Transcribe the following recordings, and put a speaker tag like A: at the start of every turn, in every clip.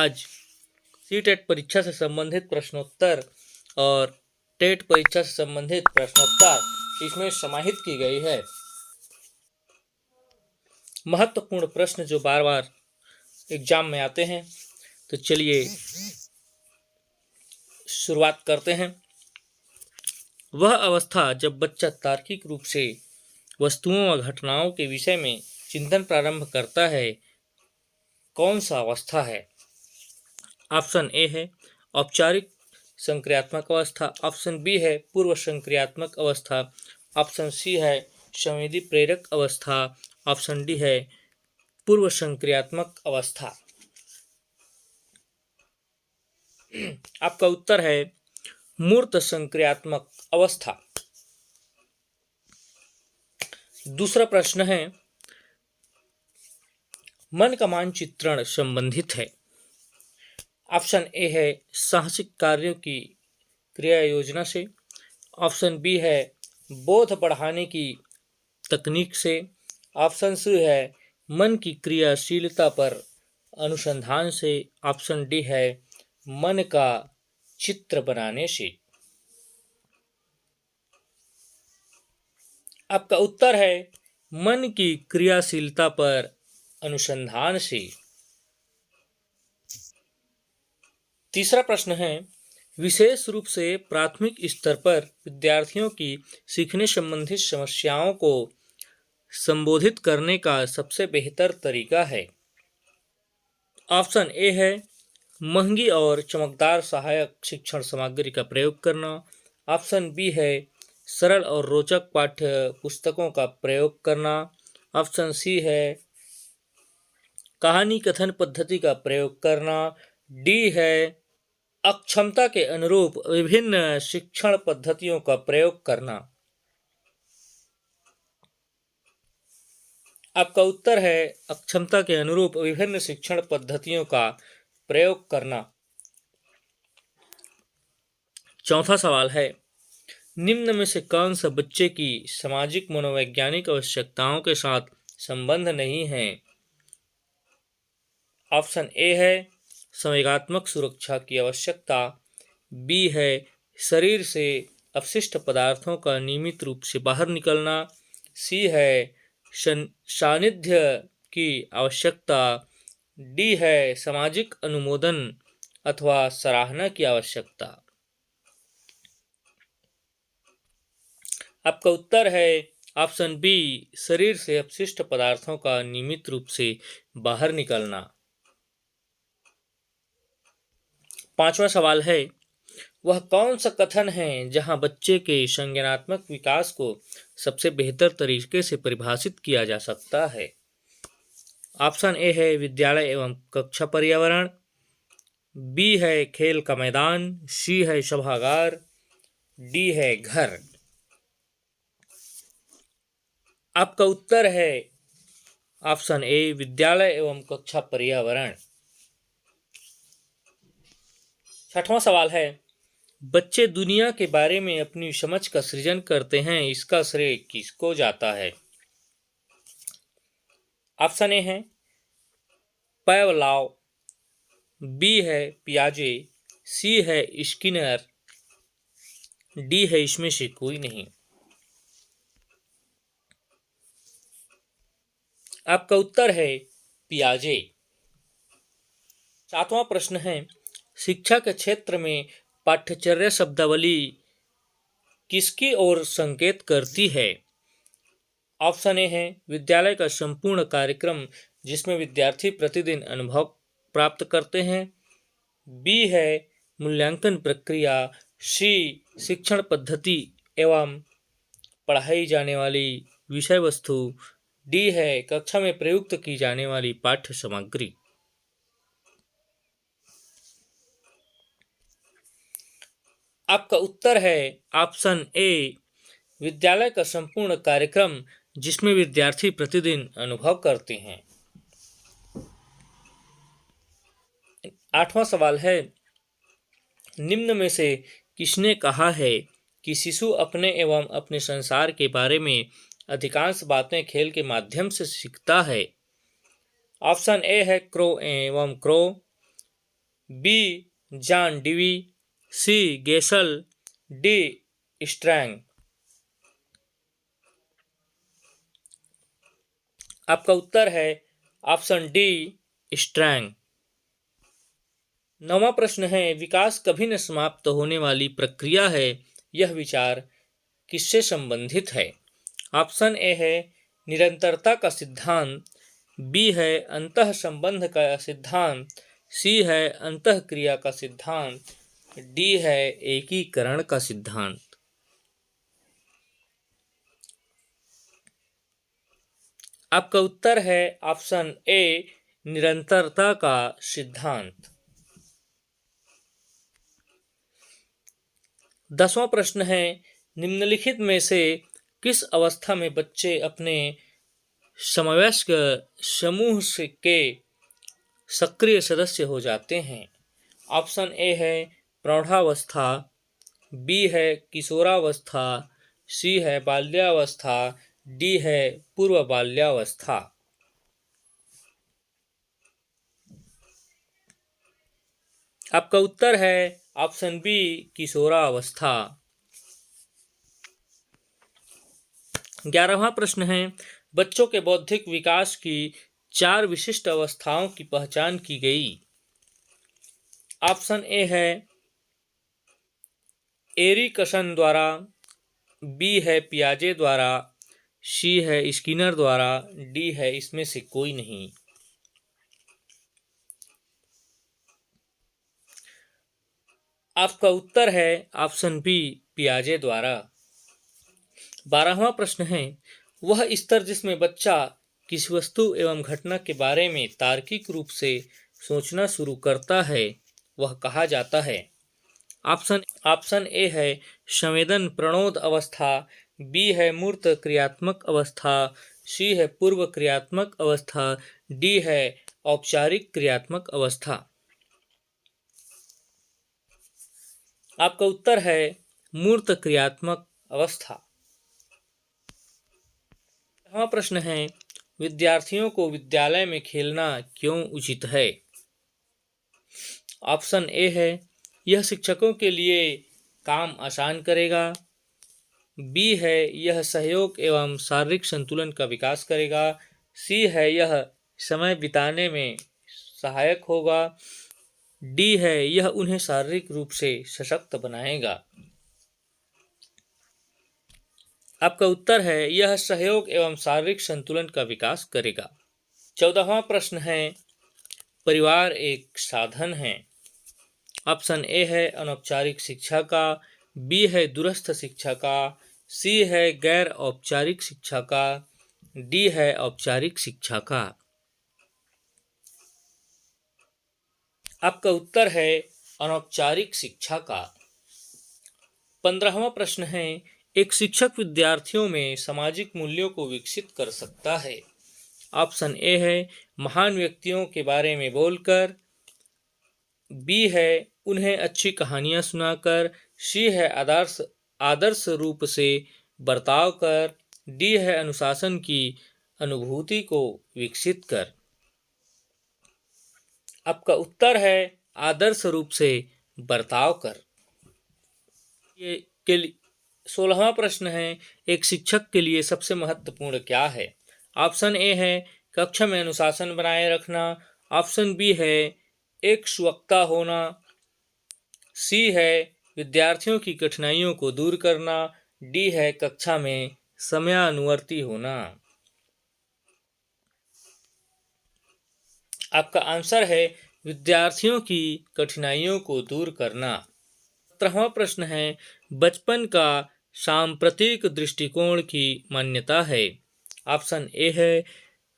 A: आज सीटेट परीक्षा से संबंधित प्रश्नोत्तर और टेट परीक्षा से संबंधित प्रश्नोत्तर इसमें समाहित की गई है। महत्वपूर्ण प्रश्न जो बार बार एग्जाम में आते हैं, तो चलिए शुरुआत करते हैं। वह अवस्था जब बच्चा तार्किक रूप से वस्तुओं व घटनाओं के विषय में चिंतन प्रारंभ करता है, कौन सा अवस्था है? ऑप्शन ए है औपचारिक संक्रियात्मक अवस्था, ऑप्शन बी है पूर्व संक्रियात्मक अवस्था, ऑप्शन सी है संवेदी प्रेरक अवस्था, ऑप्शन डी है पूर्व संक्रियात्मक अवस्था। आपका उत्तर है मूर्त संक्रियात्मक अवस्था। दूसरा प्रश्न है, मन का मानचित्रण संबंधित है। ऑप्शन ए है साहसिक कार्यों की क्रिया योजना से, ऑप्शन बी है बोध बढ़ाने की तकनीक से, ऑप्शन सी है मन की क्रियाशीलता पर अनुसंधान से, ऑप्शन डी है मन का चित्र बनाने से। आपका उत्तर है मन की क्रियाशीलता पर अनुसंधान से। तीसरा प्रश्न है, विशेष रूप से प्राथमिक स्तर पर विद्यार्थियों की सीखने संबंधित समस्याओं को संबोधित करने का सबसे बेहतर तरीका है। ऑप्शन ए है महंगी और चमकदार सहायक शिक्षण सामग्री का प्रयोग करना, ऑप्शन बी है सरल और रोचक पाठ्य पुस्तकों का प्रयोग करना, ऑप्शन सी है कहानी कथन पद्धति का प्रयोग करना, डी है अक्षमता के अनुरूप विभिन्न शिक्षण पद्धतियों का प्रयोग करना। आपका उत्तर है अक्षमता के अनुरूप विभिन्न शिक्षण पद्धतियों का प्रयोग करना। चौथा सवाल है, निम्न में से कौन सा बच्चे की सामाजिक मनोवैज्ञानिक आवश्यकताओं के साथ संबंध नहीं है? ऑप्शन ए है संवेगात्मक सुरक्षा की आवश्यकता, बी है शरीर से अपशिष्ट पदार्थों का नियमित रूप से बाहर निकलना, सी है सानिध्य की आवश्यकता, डी है सामाजिक अनुमोदन अथवा सराहना की आवश्यकता। आपका उत्तर है ऑप्शन बी शरीर से अपशिष्ट पदार्थों का नियमित रूप से बाहर निकलना। पांचवा सवाल है, वह कौन सा कथन है जहां बच्चे के संज्ञानात्मक विकास को सबसे बेहतर तरीके से परिभाषित किया जा सकता है? ऑप्शन ए है विद्यालय एवं कक्षा पर्यावरण, बी है खेल का मैदान, सी है सभागार, डी है घर। आपका उत्तर है ऑप्शन ए विद्यालय एवं कक्षा पर्यावरण। छठवां सवाल है, बच्चे दुनिया के बारे में अपनी समझ का सृजन करते हैं, इसका श्रेय किसको जाता है? ऑप्शन ए है पावलोव, बी है पियाजे, सी है स्किनर, डी है इसमें से कोई नहीं। आपका उत्तर है पियाजे। सातवां प्रश्न है, शिक्षा के क्षेत्र में पाठ्यचर्या शब्दावली किसकी ओर संकेत करती है? ऑप्शन ए है विद्यालय का संपूर्ण कार्यक्रम जिसमें विद्यार्थी प्रतिदिन अनुभव प्राप्त करते हैं, बी है मूल्यांकन प्रक्रिया, सी शिक्षण पद्धति एवं पढ़ाई जाने वाली विषय वस्तु, डी है कक्षा में प्रयुक्त की जाने वाली पाठ्य सामग्री। आपका उत्तर है ऑप्शन ए विद्यालय का संपूर्ण कार्यक्रम जिसमें विद्यार्थी प्रतिदिन अनुभव करते हैं। आठवां सवाल है, निम्न में से किसने कहा है कि शिशु अपने एवं अपने संसार के बारे में अधिकांश बातें खेल के माध्यम से सीखता है? ऑप्शन ए है क्रो एवं क्रो, बी जॉन डीवी, सी गेसल, डी स्ट्रैंग। आपका उत्तर है ऑप्शन डी स्ट्रैंग। 9वां प्रश्न है, विकास कभी न समाप्त होने वाली प्रक्रिया है, यह विचार किससे संबंधित है? ऑप्शन ए है निरंतरता का सिद्धांत, बी है अंतः संबंध का सिद्धांत, सी है अंतःक्रिया का सिद्धांत, डी है एकीकरण का सिद्धांत। आपका उत्तर है ऑप्शन ए निरंतरता का सिद्धांत। 10वां प्रश्न है, निम्नलिखित में से किस अवस्था में बच्चे अपने समवयस्क समूह के सक्रिय सदस्य हो जाते हैं? ऑप्शन ए है प्रौढ़ावस्था, बी है किशोरावस्था, सी है बाल्यावस्था, डी है पूर्व बाल्यावस्था। आपका उत्तर है ऑप्शन बी किशोरावस्था। 11वां प्रश्न है, बच्चों के बौद्धिक विकास की 4 विशिष्ट अवस्थाओं की पहचान की गई। ऑप्शन ए है एरिकसन द्वारा, बी है पियाजे द्वारा, सी है स्किनर द्वारा, डी है इसमें से कोई नहीं। आपका उत्तर है ऑप्शन बी पियाजे द्वारा। 12वां प्रश्न है, वह स्तर जिसमें बच्चा किसी वस्तु एवं घटना के बारे में तार्किक रूप से सोचना शुरू करता है, वह कहा जाता है? ऑप्शन ए है संवेदन प्रणोद अवस्था, बी है मूर्त क्रियात्मक अवस्था, सी है पूर्व क्रियात्मक अवस्था, डी है औपचारिक क्रियात्मक अवस्था। आपका उत्तर है मूर्त क्रियात्मक अवस्था। प्रश्न है, विद्यार्थियों को विद्यालय में खेलना क्यों उचित है? ऑप्शन ए है यह शिक्षकों के लिए काम आसान करेगा, बी है यह सहयोग एवं शारीरिक संतुलन का विकास करेगा, सी है यह समय बिताने में सहायक होगा, डी है यह उन्हें शारीरिक रूप से सशक्त बनाएगा। आपका उत्तर है यह सहयोग एवं शारीरिक संतुलन का विकास करेगा। 14वां प्रश्न है, परिवार एक साधन है। ऑप्शन ए है अनौपचारिक शिक्षा का, बी है दूरस्थ शिक्षा का, सी है गैर औपचारिक शिक्षा का, डी है औपचारिक शिक्षा का। आपका उत्तर है अनौपचारिक शिक्षा का। 15वां प्रश्न है, एक शिक्षक विद्यार्थियों में सामाजिक मूल्यों को विकसित कर सकता है। ऑप्शन ए है महान व्यक्तियों के बारे में बोलकर, बी है उन्हें अच्छी कहानियां सुनाकर, सी है आदर्श रूप से बर्ताव कर, डी है अनुशासन की अनुभूति को विकसित कर। आपका उत्तर है आदर्श रूप से बर्ताव कर। ये के 16वां प्रश्न है, एक शिक्षक के लिए सबसे महत्वपूर्ण क्या है? ऑप्शन ए है कक्षा में अनुशासन बनाए रखना, ऑप्शन बी है एक सुवक्ता होना, सी है विद्यार्थियों की कठिनाइयों को दूर करना, डी है कक्षा में समयानुवर्ती होना। आपका आंसर है विद्यार्थियों की कठिनाइयों को दूर करना। 17वां प्रश्न है, बचपन का सांप्रतिक दृष्टिकोण की मान्यता है। ऑप्शन ए है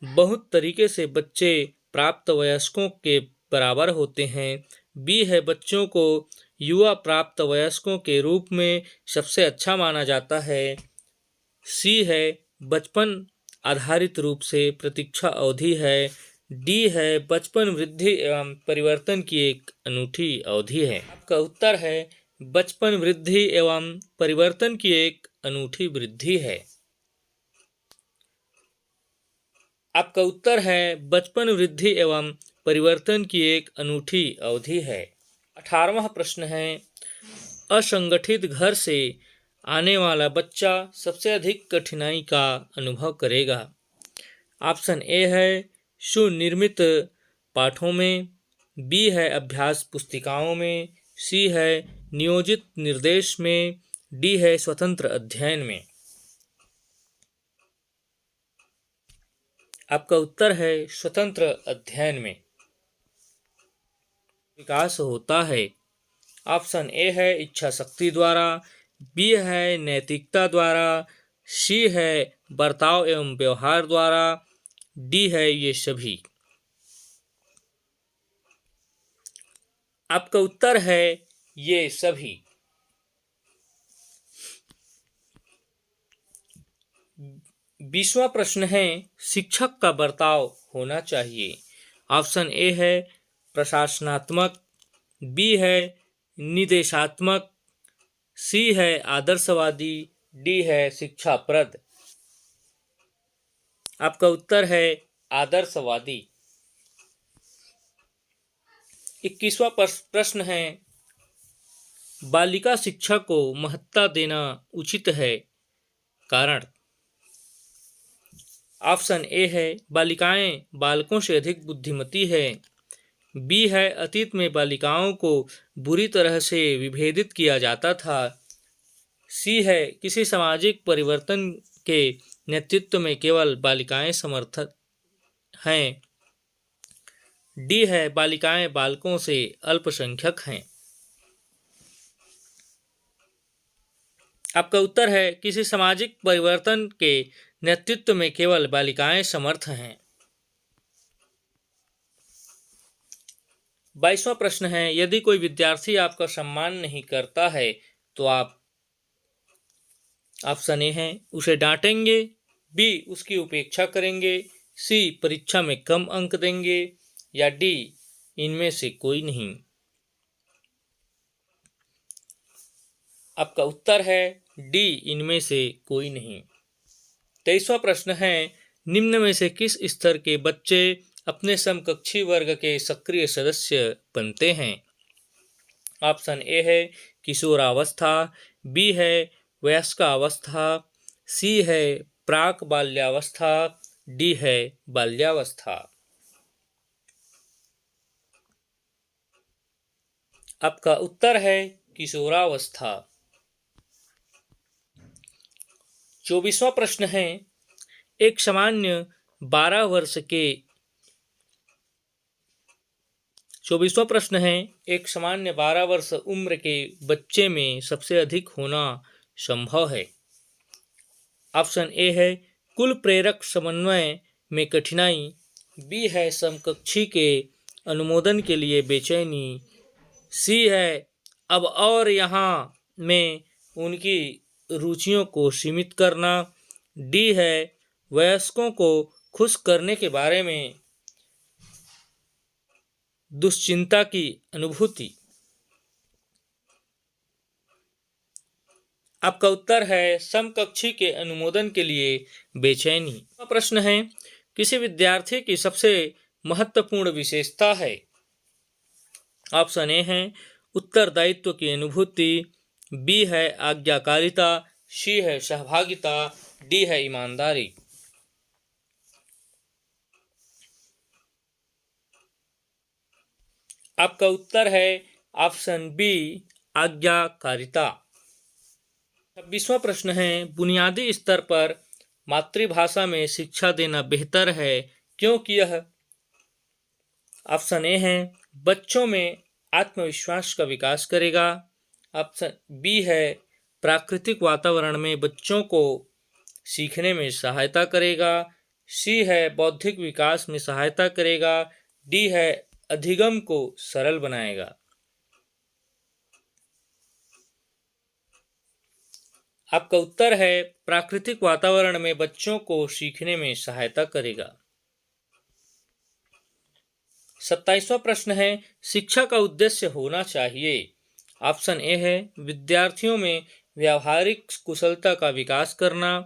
A: बहुत तरीके से बच्चे प्राप्त वयस्कों के बराबर होते हैं, बी है बच्चों को युवा प्राप्त वयस्कों के रूप में सबसे अच्छा माना जाता है, सी है बचपन आधारित रूप से प्रतीक्षा अवधि है, डी है बचपन वृद्धि एवं परिवर्तन की एक अनूठी अवधि है। आपका उत्तर है बचपन वृद्धि एवं परिवर्तन की एक अनूठी वृद्धि है। आपका उत्तर है बचपन वृद्धि एवं परिवर्तन की एक अनूठी अवधि है। 18वां प्रश्न है, असंगठित घर से आने वाला बच्चा सबसे अधिक कठिनाई का अनुभव करेगा। ऑप्शन ए है सुनिर्मित पाठों में, बी है अभ्यास पुस्तिकाओं में, सी है नियोजित निर्देश में, डी है स्वतंत्र अध्ययन में। आपका उत्तर है स्वतंत्र अध्ययन में विकास होता है। ऑप्शन ए है इच्छा शक्ति द्वारा, बी है नैतिकता द्वारा, सी है बर्ताव एवं व्यवहार द्वारा, डी है ये सभी। आपका उत्तर है ये सभी। 20वां प्रश्न है, शिक्षक का बर्ताव होना चाहिए। ऑप्शन ए है प्रशासनात्मक, बी है निदेशात्मक, सी है आदर्शवादी, डी है शिक्षाप्रद। आपका उत्तर है आदर्शवादी। 21वां प्रश्न है, बालिका शिक्षा को महत्ता देना उचित है, कारण। ऑप्शन ए है बालिकाएं बालकों से अधिक बुद्धिमती है, बी है अतीत में बालिकाओं को बुरी तरह से विभेदित किया जाता था, सी है किसी सामाजिक परिवर्तन के नेतृत्व में केवल बालिकाएं समर्थ हैं, डी है बालिकाएं बालकों से अल्पसंख्यक हैं। आपका उत्तर है किसी सामाजिक परिवर्तन के नेतृत्व में केवल बालिकाएं समर्थ हैं। 22वां प्रश्न है, यदि कोई विद्यार्थी आपका सम्मान नहीं करता है तो आप। ऑप्शन ए है उसे डांटेंगे, बी उसकी उपेक्षा करेंगे, सी परीक्षा में कम अंक देंगे, या डी इनमें से कोई नहीं। आपका उत्तर है डी इनमें से कोई नहीं। 23वां प्रश्न है, निम्न में से किस स्तर के बच्चे अपने समकक्षी वर्ग के सक्रिय सदस्य बनते हैं। ऑप्शन ए है किशोरावस्था, बी है वयस्कावस्था, सी है प्राक बाल्यावस्था, डी है बाल्यावस्था। आपका उत्तर है किशोरावस्था। 24वां प्रश्न है, एक सामान्य 12 वर्ष के 24वां प्रश्न है, एक सामान्य 12 वर्ष उम्र के बच्चे में सबसे अधिक होना संभव है। ऑप्शन ए है कुल प्रेरक समन्वय में कठिनाई, बी है समकक्षी के अनुमोदन के लिए बेचैनी, सी है अब और यहाँ में उनकी रुचियों को सीमित करना, डी है वयस्कों को खुश करने के बारे में दुश्चिंता की अनुभूति। आपका उत्तर है समकक्षी के अनुमोदन के लिए बेचैनी। प्रश्न है, किसी विद्यार्थी की सबसे महत्वपूर्ण विशेषता है। ऑप्शन ए है उत्तरदायित्व की अनुभूति, बी है आज्ञाकारिता, सी है सहभागिता, डी है ईमानदारी। आपका उत्तर है ऑप्शन बी आज्ञाकारिता। 26वां प्रश्न है, बुनियादी स्तर पर मातृभाषा में शिक्षा देना बेहतर है, क्योंकि यह। ऑप्शन ए है बच्चों में आत्मविश्वास का विकास करेगा, ऑप्शन बी है प्राकृतिक वातावरण में बच्चों को सीखने में सहायता करेगा, सी है बौद्धिक विकास में सहायता करेगा, डी है अधिगम को सरल बनाएगा। आपका उत्तर है प्राकृतिक वातावरण में बच्चों को सीखने में सहायता करेगा। 27वां प्रश्न है, शिक्षा का उद्देश्य होना चाहिए। ऑप्शन ए है विद्यार्थियों में व्यावहारिक कुशलता का विकास करना,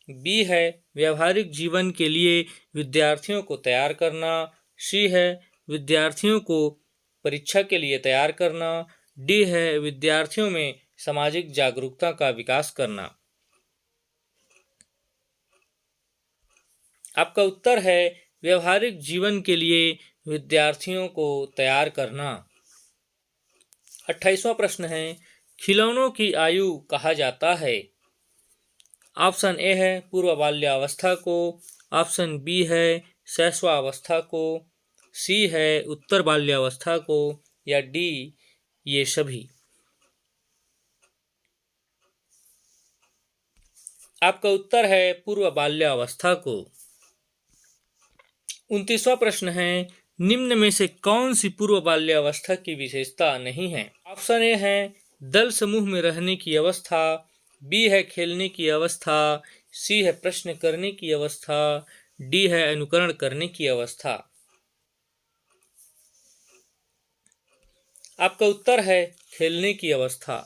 A: बी है व्यावहारिक जीवन के लिए विद्यार्थियों को तैयार करना, सी है विद्यार्थियों को परीक्षा के लिए तैयार करना। डी है विद्यार्थियों में सामाजिक जागरूकता का विकास करना। आपका उत्तर है व्यवहारिक जीवन के लिए विद्यार्थियों को तैयार करना। 28वां प्रश्न है खिलौनों की आयु कहा जाता है। ऑप्शन ए है पूर्व बाल्यावस्था को, ऑप्शन बी है शैशवावस्था को, सी है उत्तर बाल्यावस्था को, या डी ये सभी। आपका उत्तर है पूर्व बाल्यावस्था को। 29वां प्रश्न है निम्न में से कौन सी पूर्व बाल्यावस्था की विशेषता नहीं है। ऑप्शन ए है दल समूह में रहने की अवस्था, बी है खेलने की अवस्था, सी है प्रश्न करने की अवस्था, डी है अनुकरण करने की अवस्था। आपका उत्तर है खेलने की अवस्था।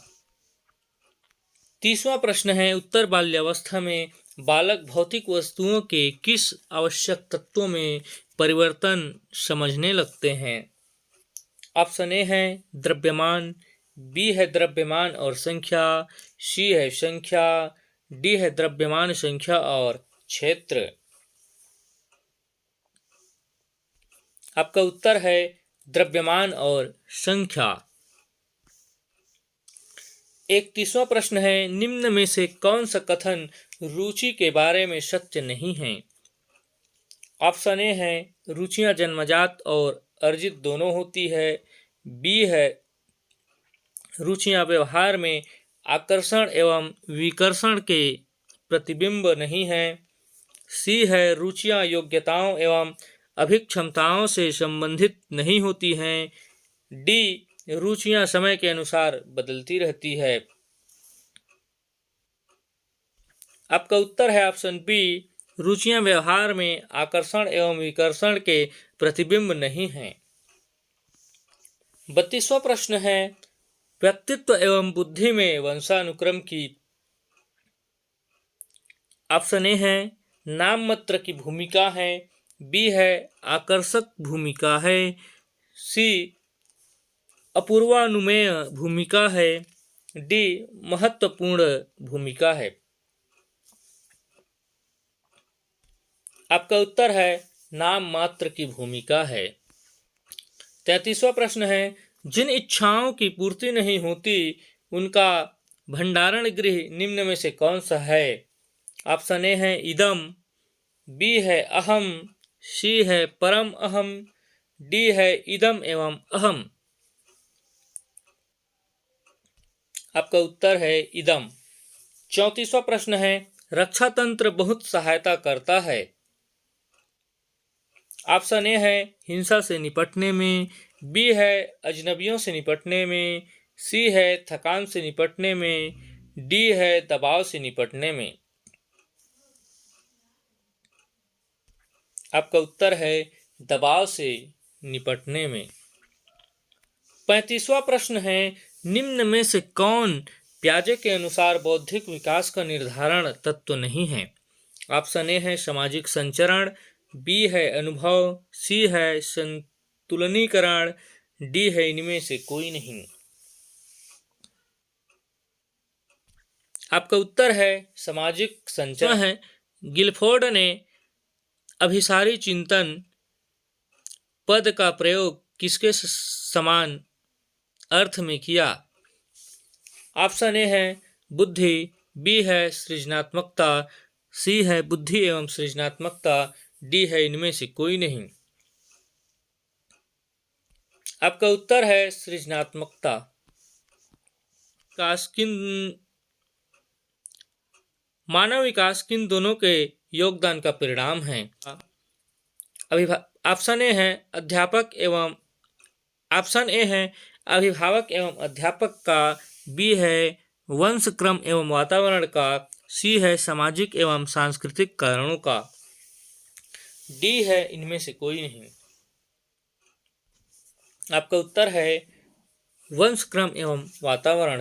A: 30वां प्रश्न है उत्तर बाल्यावस्था में बालक भौतिक वस्तुओं के किस आवश्यक तत्वों में परिवर्तन समझने लगते हैं। ऑप्शन ए है द्रव्यमान, बी है द्रव्यमान और संख्या, सी है संख्या, डी है द्रव्यमान संख्या और क्षेत्र। आपका उत्तर है द्रव्यमान और संख्या। 31वां प्रश्न है निम्न में से कौन सा कथन रुचि के बारे में सत्य नहीं है। ऑप्शन ए है रुचियां जन्मजात और अर्जित दोनों होती है, बी है रुचियां व्यवहार में आकर्षण एवं विकर्षण के प्रतिबिंब नहीं है, सी है रुचियां योग्यताओं एवं अभिक्षमताओं से संबंधित नहीं होती हैं, डी रुचियां समय के अनुसार बदलती रहती है। आपका उत्तर है ऑप्शन बी रुचियां व्यवहार में आकर्षण एवं विकर्षण के प्रतिबिंब नहीं हैं। 32वां प्रश्न है व्यक्तित्व एवं बुद्धि में वंशानुक्रम की। ऑप्शन ए है नाम मात्र की भूमिका है, बी है आकर्षक भूमिका है, सी अपूर्वानुमेय भूमिका है, डी महत्वपूर्ण भूमिका है। आपका उत्तर है नाम मात्र की भूमिका है। 33वां प्रश्न है जिन इच्छाओं की पूर्ति नहीं होती उनका भंडारण गृह निम्न में से कौन सा है। ऑप्शन ए है इदम, बी है अहम, सी है परम अहम, डी है इदम एवं अहम। आपका उत्तर है इदम। 34वां प्रश्न है रक्षा तंत्र बहुत सहायता करता है। ऑप्शन ए है हिंसा से निपटने में, बी है अजनबियों से निपटने में, सी है थकान से निपटने में, डी है दबाव से निपटने में। आपका उत्तर है दबाव से निपटने में। 35वां प्रश्न है निम्न में से कौन पियाजे के अनुसार बौद्धिक विकास का निर्धारण तत्व नहीं है। ऑप्शन ए है सामाजिक संचरण, बी है अनुभव, सी है संतुलनीकरण, डी है इनमें से कोई नहीं। आपका उत्तर है सामाजिक संचरण है। गिलफोर्ड ने अभिसारी चिंतन पद का प्रयोग किसके समान अर्थ में किया। ऑप्शन ए है बुद्धि, बी है सृजनात्मकता, सी है बुद्धि एवं सृजनात्मकता, डी है इनमें से कोई नहीं। आपका उत्तर है सृजनात्मकता। मानव विकास किन दोनों के योगदान का परिणाम है। ऑप्शन ए है अध्यापक एवं ऑप्शन ए है अभिभावक एवं अध्यापक का, बी है वंश क्रम एवं वातावरण का, सी है सामाजिक एवं सांस्कृतिक कारणों का, डी है इनमें से कोई नहीं। आपका उत्तर है वंश क्रम एवं वातावरण।